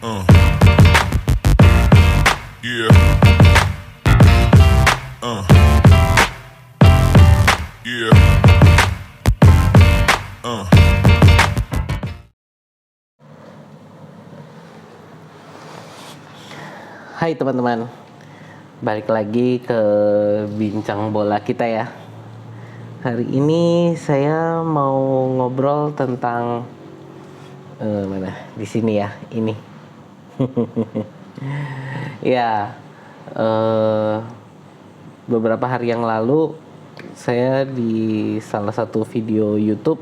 Uh, yeah. Uh, yeah. Uh. Hai teman-teman, balik lagi ke bincang bola kita ya. Hari ini saya mau ngobrol tentang mana? Di sini ya, ini. Ya, beberapa hari yang lalu saya di salah satu video YouTube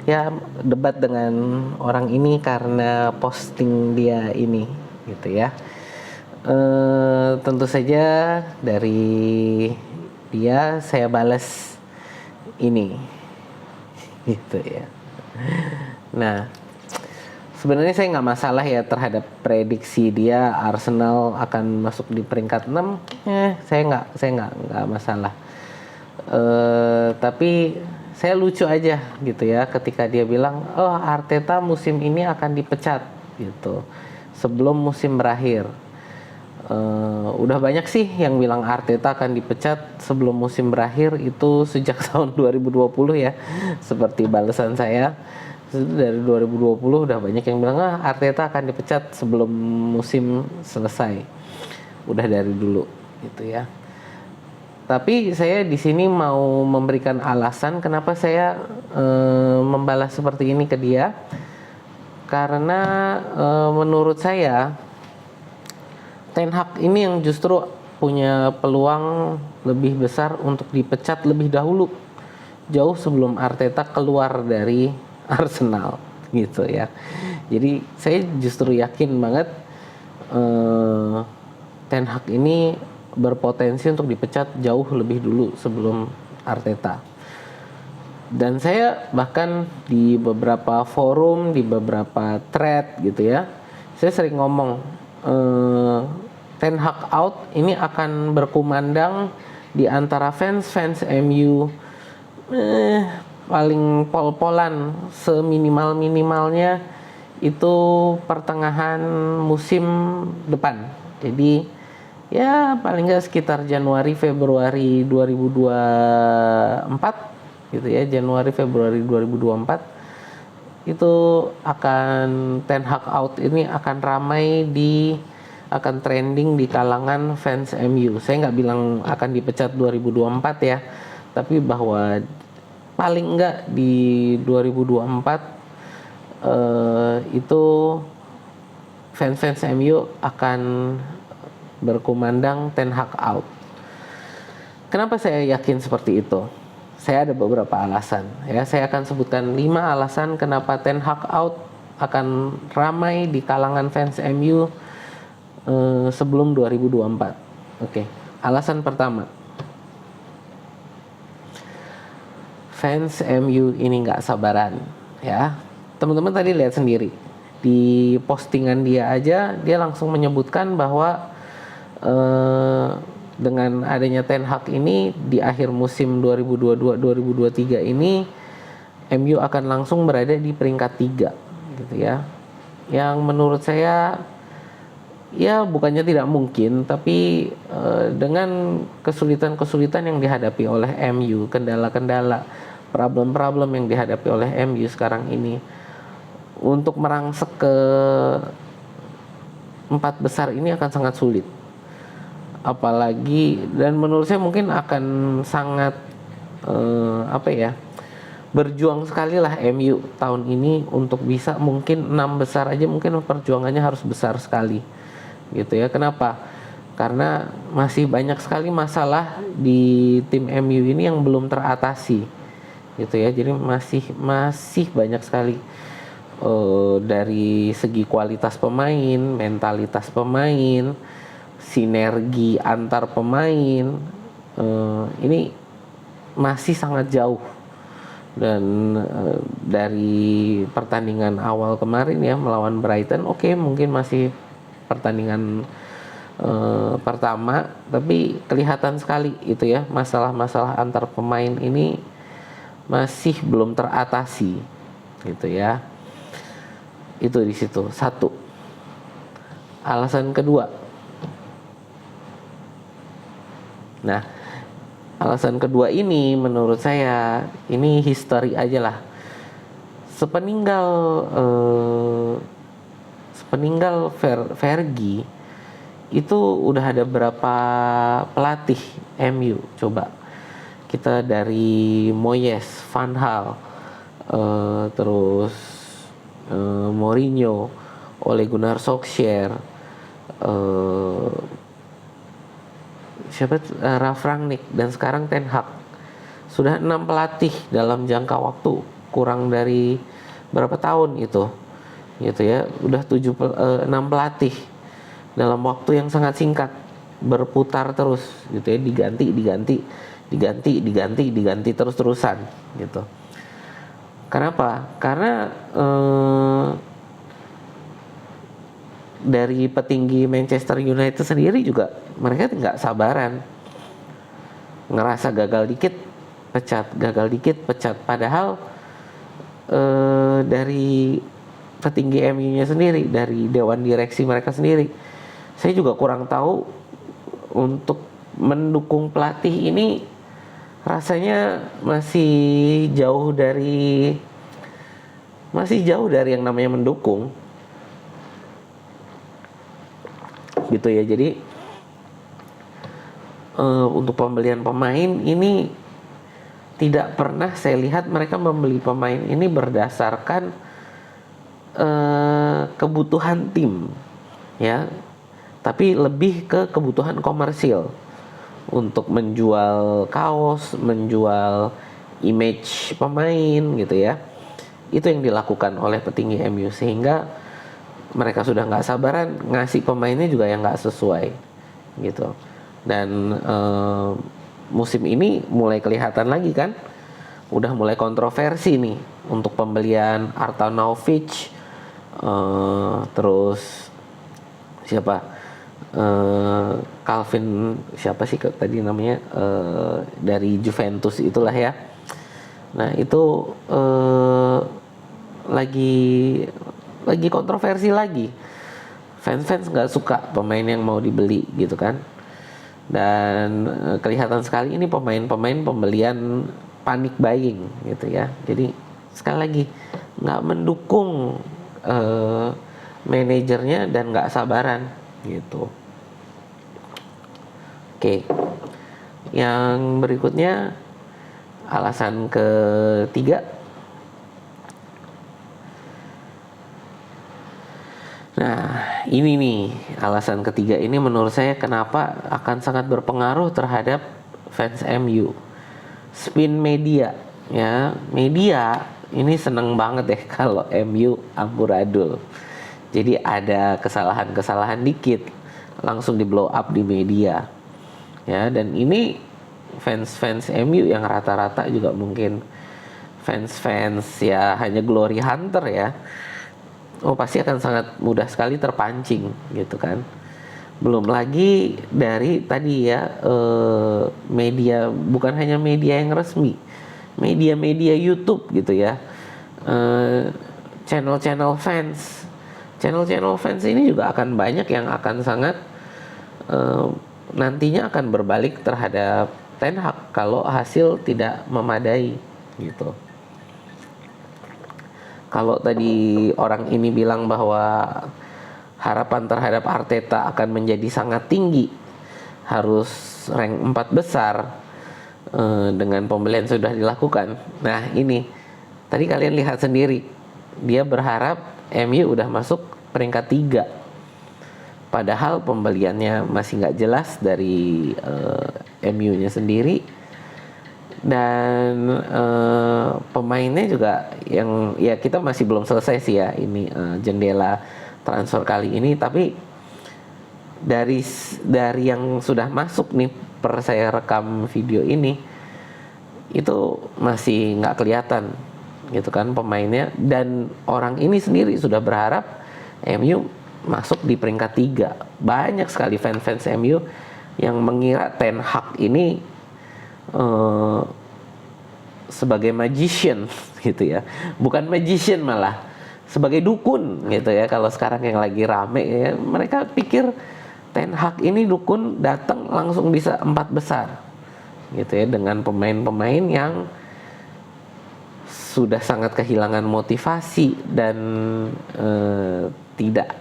ya debat dengan orang ini karena posting dia ini, gitu ya. Tentu saja dari dia saya balas ini gitu ya. Nah, sebenarnya saya nggak masalah ya terhadap prediksi dia Arsenal akan masuk di peringkat 6. Saya nggak masalah. Tapi saya lucu aja gitu ya ketika dia bilang, oh Arteta musim ini akan dipecat gitu sebelum musim berakhir. Udah banyak sih yang bilang Arteta akan dipecat sebelum musim berakhir itu sejak tahun 2020 ya. Seperti balasan saya dari 2020 udah banyak yang bilang Arteta akan dipecat sebelum musim selesai. Udah dari dulu gitu ya. Tapi saya di sini mau memberikan alasan kenapa saya membalas seperti ini ke dia. Karena menurut saya Ten Hag ini yang justru punya peluang lebih besar untuk dipecat lebih dahulu, jauh sebelum Arteta keluar dari Arsenal gitu ya. Jadi saya justru yakin banget Ten Hag ini berpotensi untuk dipecat jauh lebih dulu sebelum Arteta. Dan saya bahkan di beberapa forum, di beberapa thread gitu ya, saya sering ngomong Ten Hag out ini akan berkumandang di antara fans MU paling pol-polan seminimal-minimalnya itu pertengahan musim depan. Jadi ya paling nggak sekitar Januari Februari 2024 gitu ya, Januari Februari 2024 itu akan Ten Hag out ini akan ramai akan trending di kalangan fans MU. Saya nggak bilang akan dipecat 2024 ya, tapi bahwa paling enggak di 2024 itu fans MU akan berkumandang Ten Hag out. Kenapa saya yakin seperti itu? Saya ada beberapa alasan ya. Saya akan sebutkan 5 alasan kenapa Ten Hag out akan ramai di kalangan fans MU sebelum 2024. Oke. Alasan pertama, fans MU ini nggak sabaran ya. Teman-teman tadi lihat sendiri di postingan dia aja, dia langsung menyebutkan bahwa dengan adanya Ten Hag ini di akhir musim 2022-2023 ini MU akan langsung berada di peringkat 3 gitu ya. Yang menurut saya ya bukannya tidak mungkin, tapi dengan kesulitan-kesulitan yang dihadapi oleh MU, kendala-kendala, problem-problem yang dihadapi oleh MU sekarang ini, untuk merangsek ke 4 besar ini akan sangat sulit. Apalagi dan menurut saya mungkin akan sangat berjuang sekali lah MU tahun ini untuk bisa mungkin 6 besar aja, mungkin perjuangannya harus besar sekali gitu ya. Kenapa? Karena masih banyak sekali masalah di tim MU ini yang belum teratasi gitu ya. Jadi masih banyak sekali dari segi kualitas pemain, mentalitas pemain, sinergi antar pemain, ini masih sangat jauh. Dan dari pertandingan awal kemarin ya melawan Brighton, oke, mungkin masih pertandingan pertama, tapi kelihatan sekali itu ya, masalah-masalah antar pemain ini masih belum teratasi gitu ya. Itu di situ satu. alasan kedua. Nah, alasan kedua ini menurut saya ini history aja lah. Sepeninggal Fergie itu udah ada berapa pelatih MU coba. Kita dari Moyes, Van Gaal, terus Mourinho, Ole Gunnar Solskjaer, Ralf Rangnick, dan sekarang Ten Hag. Sudah 6 pelatih dalam jangka waktu kurang dari berapa tahun itu, gitu ya. Udah 6 pelatih dalam waktu yang sangat singkat, berputar terus, gitu ya, diganti terus-terusan, gitu. Kenapa? Karena dari petinggi Manchester United sendiri juga mereka nggak sabaran, ngerasa gagal dikit pecat. Padahal dari petinggi MU-nya sendiri, dari dewan direksi mereka sendiri, saya juga kurang tahu, untuk mendukung pelatih ini rasanya masih jauh dari yang namanya mendukung, gitu ya. Jadi untuk pembelian pemain ini tidak pernah saya lihat mereka membeli pemain ini berdasarkan kebutuhan tim, ya, tapi lebih ke kebutuhan komersil untuk menjual kaos, menjual image pemain, gitu ya. Itu yang dilakukan oleh petinggi MU, sehingga mereka sudah nggak sabaran ngasih pemainnya juga yang nggak sesuai, gitu. Dan musim ini mulai kelihatan lagi kan, udah mulai kontroversi nih untuk pembelian Arnautovic, terus siapa, Calvin siapa sih tadi namanya, dari Juventus itulah ya. Nah itu lagi kontroversi lagi, fans nggak suka pemain yang mau dibeli, gitu kan. Dan kelihatan sekali ini pemain pembelian panic buying, gitu ya. Jadi sekali lagi nggak mendukung manajernya dan nggak sabaran, gitu. Oke, yang berikutnya alasan ketiga. Nah, ini nih alasan ketiga ini menurut saya kenapa akan sangat berpengaruh terhadap fans MU. Spin media, ya. Media ini seneng banget deh kalau MU amburadul. Jadi ada kesalahan dikit langsung di blow up di media. Ya, dan ini fans MU yang rata-rata juga mungkin fans ya hanya glory hunter ya. Pasti akan sangat mudah sekali terpancing, gitu kan. Belum lagi dari tadi ya, media, bukan hanya media yang resmi, media YouTube, gitu ya, channel fans ini juga akan banyak yang akan sangat nantinya akan berbalik terhadap Ten Hag kalau hasil tidak memadai, gitu. Kalau tadi orang ini bilang bahwa harapan terhadap Arteta akan menjadi sangat tinggi, harus rank 4 besar dengan pembelian sudah dilakukan. Nah ini, tadi kalian lihat sendiri, dia berharap MU udah masuk peringkat 3. Padahal pembeliannya masih nggak jelas dari MU-nya sendiri. Dan pemainnya juga yang ya kita masih belum selesai sih ya ini jendela transfer kali ini, tapi dari yang sudah masuk nih per saya rekam video ini itu masih nggak kelihatan, gitu kan, pemainnya. Dan orang ini sendiri sudah berharap MU masuk di peringkat 3. Banyak sekali fans MU yang mengira Ten Hag ini sebagai magician, gitu ya. Bukan magician malah, sebagai dukun gitu ya. Kalau sekarang yang lagi rame ya, mereka pikir Ten Hag ini dukun, datang langsung bisa 4 besar gitu ya, dengan pemain-pemain yang sudah sangat kehilangan motivasi dan tidak,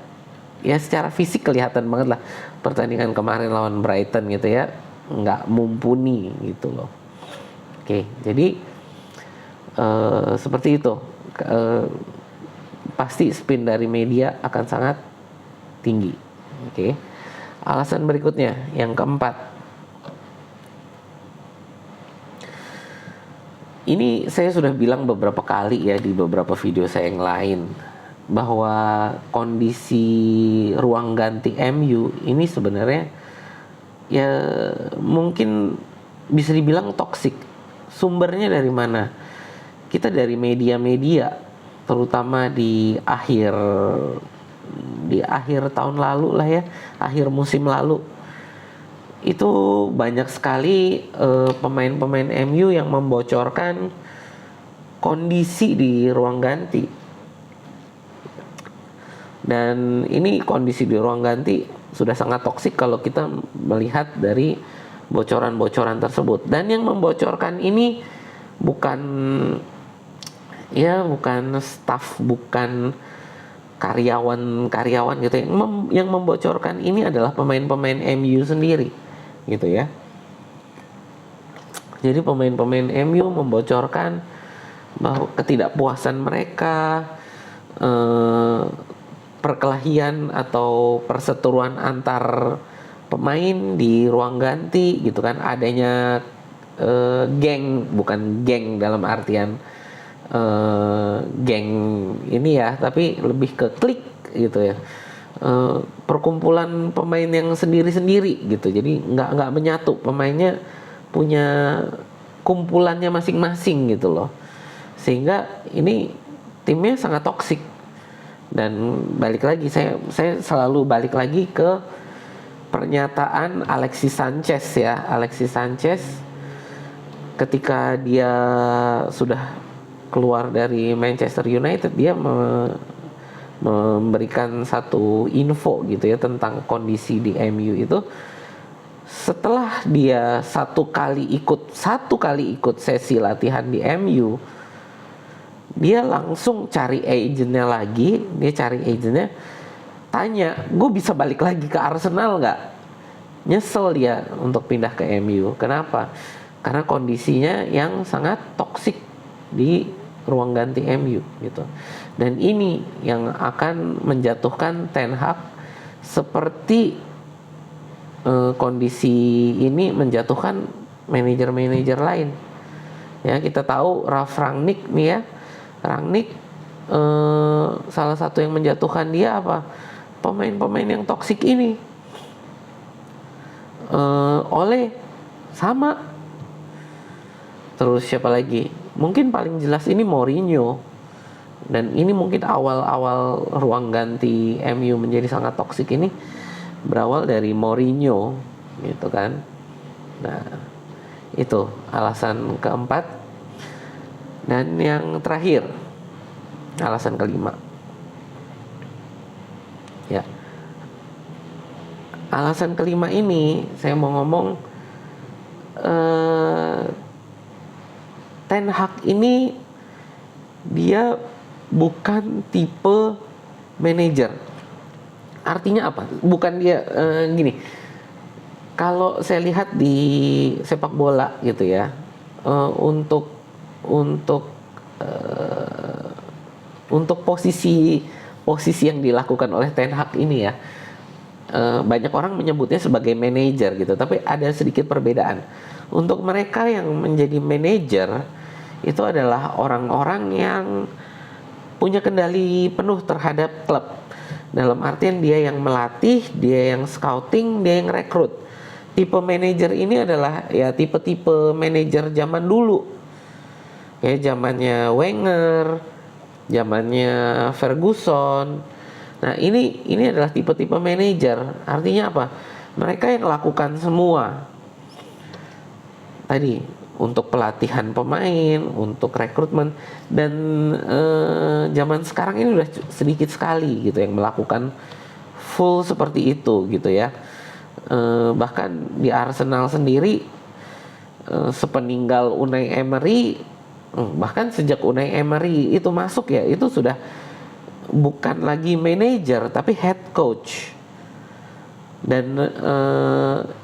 ya secara fisik kelihatan banget lah pertandingan kemarin lawan Brighton gitu ya, nggak mumpuni gitu loh. Oke, jadi seperti itu. Pasti spin dari media akan sangat tinggi. Oke. Alasan berikutnya, yang keempat. Ini saya sudah bilang beberapa kali ya di beberapa video saya yang lain, bahwa kondisi ruang ganti MU ini sebenarnya ya mungkin bisa dibilang toksik. Sumbernya dari mana? Kita dari media-media, terutama di akhir tahun lalu lah ya, akhir musim lalu, itu banyak sekali pemain-pemain MU yang membocorkan kondisi di ruang ganti. Dan ini kondisi di ruang ganti sudah sangat toksik kalau kita melihat dari bocoran-bocoran tersebut. Dan yang membocorkan ini bukan staff, bukan karyawan gitu ya. Yang membocorkan ini adalah pemain-pemain MU sendiri gitu ya. Jadi pemain-pemain MU membocorkan bahwa ketidakpuasan mereka, perkelahian atau perseteruan antar pemain di ruang ganti gitu kan, adanya geng, bukan geng dalam artian geng ini ya, tapi lebih ke klik gitu ya, perkumpulan pemain yang sendiri-sendiri gitu. Jadi nggak menyatu, pemainnya punya kumpulannya masing-masing gitu loh, sehingga ini timnya sangat toksik. Dan balik lagi, saya selalu balik lagi ke pernyataan Alexis Sanchez ya. Alexis Sanchez ketika dia sudah keluar dari Manchester United, dia memberikan satu info gitu ya tentang kondisi di MU itu. Setelah dia satu kali ikut sesi latihan di MU, dia langsung cari agentnya lagi. Dia cari agentnya, tanya, gue bisa balik lagi ke Arsenal nggak? Nyesel dia untuk pindah ke MU. Kenapa? Karena kondisinya yang sangat toksik di ruang ganti MU gitu. Dan ini yang akan menjatuhkan Ten Hag, seperti kondisi ini menjatuhkan manajer-manajer lain. Ya, kita tahu Ralf Rangnick nih ya. Rangnick salah satu yang menjatuhkan dia apa? Pemain-pemain yang toksik ini. Oleh sama. Terus siapa lagi? Mungkin paling jelas ini Mourinho. Dan ini mungkin awal-awal ruang ganti MU menjadi sangat toksik ini berawal dari Mourinho gitu kan. Nah, itu alasan keempat. Dan yang terakhir, alasan kelima. Ya. Alasan kelima ini saya mau ngomong, Ten Hag ini dia bukan tipe manajer. Artinya apa? Bukan dia gini. Kalau saya lihat di sepak bola gitu ya, untuk posisi yang dilakukan oleh Ten Hag ini ya, banyak orang menyebutnya sebagai manajer gitu, tapi ada sedikit perbedaan. Untuk mereka yang menjadi manajer itu adalah orang-orang yang punya kendali penuh terhadap klub. Dalam artian dia yang melatih, dia yang scouting, dia yang rekrut. Tipe manajer ini adalah ya tipe-tipe manajer zaman dulu. Ya, zamannya Wenger, zamannya Ferguson. Nah, ini adalah tipe-tipe manajer. Artinya apa? Mereka yang lakukan semua. Tadi untuk pelatihan pemain, untuk rekrutmen, dan zaman sekarang ini udah sedikit sekali gitu yang melakukan full seperti itu gitu ya. Bahkan di Arsenal sendiri sepeninggal Unai Emery, bahkan sejak Unai Emery itu masuk ya, itu sudah bukan lagi manajer tapi head coach. Dan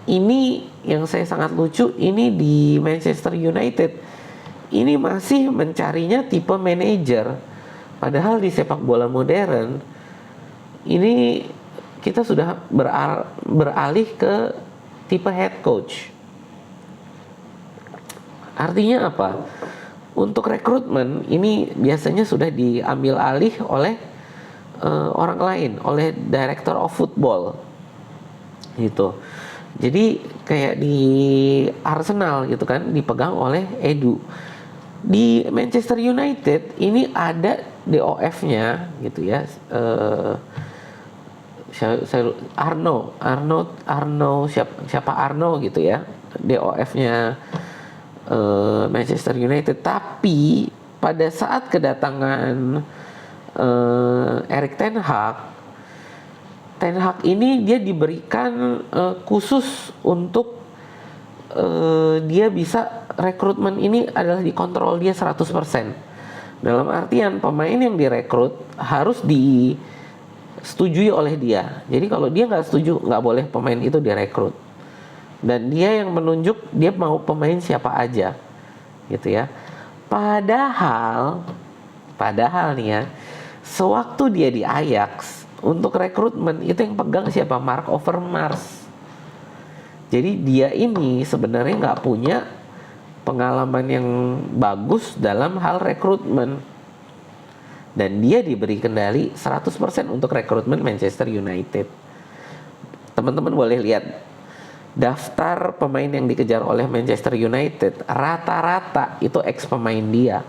ini yang saya sangat lucu, ini di Manchester United ini masih mencarinya tipe manajer, padahal di sepak bola modern ini kita sudah beralih ke tipe head coach. Artinya apa? Untuk rekrutmen ini biasanya sudah diambil alih oleh orang lain, oleh director of football gitu. Jadi kayak di Arsenal gitu kan dipegang oleh Edu. Di Manchester United ini ada DOF-nya gitu ya. Arno siapa Arno gitu ya. DOF-nya Manchester United, tapi pada saat kedatangan Erik ten Hag ini dia diberikan khusus untuk dia bisa rekrutmen ini adalah dikontrol dia 100%. Dalam artian pemain yang direkrut harus disetujui oleh dia. Jadi kalau dia nggak setuju, nggak boleh pemain itu direkrut. Dan dia yang menunjuk dia mau pemain siapa aja, gitu ya. Padahal nih ya, sewaktu dia di Ajax untuk rekrutmen itu yang pegang siapa? Mark Overmars. Jadi dia ini sebenarnya nggak punya pengalaman yang bagus dalam hal rekrutmen. Dan dia diberi kendali 100% untuk rekrutmen Manchester United. Teman-teman boleh lihat daftar pemain yang dikejar oleh Manchester United, rata-rata itu ex pemain dia.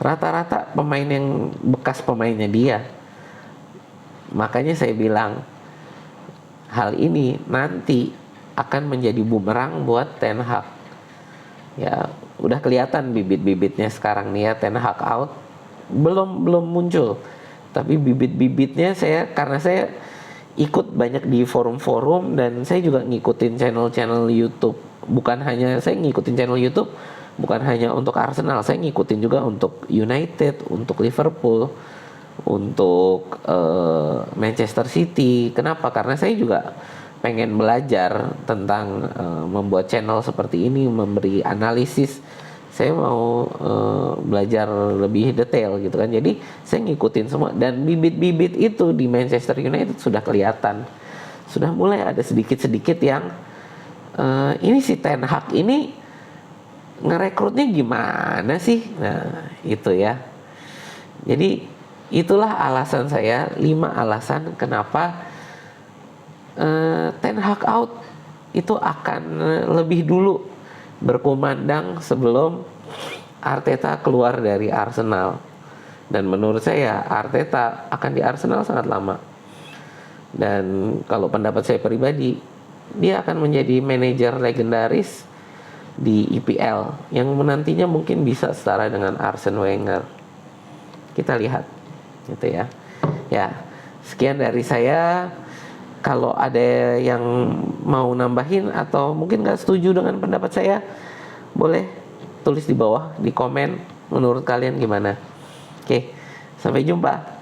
Rata-rata pemain yang bekas pemainnya dia. Makanya saya bilang hal ini nanti akan menjadi bumerang buat Ten Hag. Ya, udah kelihatan bibit-bibitnya sekarang nih ya. Ten Hag out, belum muncul. Tapi bibit-bibitnya karena saya ikut banyak di forum-forum dan saya juga ngikutin channel-channel YouTube. Bukan hanya saya ngikutin channel YouTube, bukan hanya untuk Arsenal, saya ngikutin juga untuk United, untuk Liverpool, untuk Manchester City. Kenapa? Karena saya juga pengen belajar tentang membuat channel seperti ini, memberi analisis. Saya mau belajar lebih detail gitu kan. Jadi saya ngikutin semua, dan bibit-bibit itu di Manchester United sudah kelihatan. Sudah mulai ada sedikit-sedikit yang ini si Ten Hag ini ngerekrutnya gimana sih? Nah, itu ya. Jadi itulah alasan saya, 5 alasan kenapa Ten Hag out itu akan lebih dulu berkumandang sebelum Arteta keluar dari Arsenal. Dan menurut saya Arteta akan di Arsenal sangat lama. Dan kalau pendapat saya pribadi, dia akan menjadi manajer legendaris di EPL yang menantinya mungkin bisa setara dengan Arsene Wenger. Kita lihat gitu ya. Ya, sekian dari saya. Kalau ada yang mau nambahin atau mungkin gak setuju dengan pendapat saya, boleh tulis di bawah di komen menurut kalian gimana. Oke, sampai jumpa.